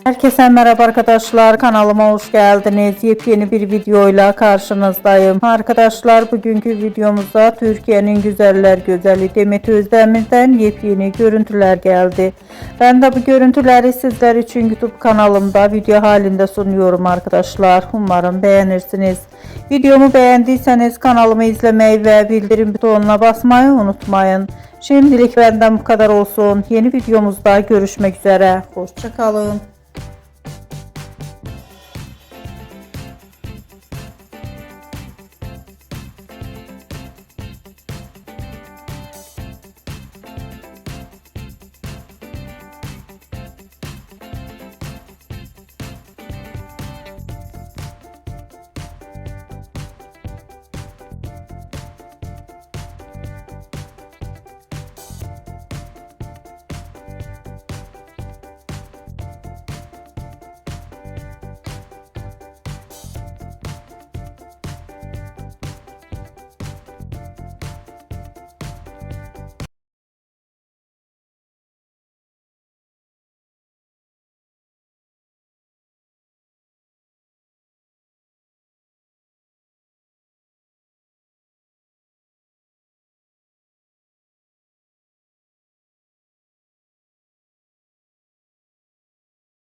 Herkese merhaba arkadaşlar, kanalıma hoş geldiniz. Yepyeni bir videoyla karşınızdayım. Arkadaşlar, bugünkü videomuzda Türkiye'nin güzeller güzeli Demet Özdemir'den yepyeni görüntüler geldi. Ben de bu görüntüleri sizler için YouTube kanalımda video halinde sunuyorum arkadaşlar. Umarım beğenirsiniz. Videomu beğendiyseniz kanalımı izlemeyi ve bildirim butonuna basmayı unutmayın. Şimdilik benden bu kadar olsun. Yeni videomuzda görüşmek üzere. Hoşça kalın.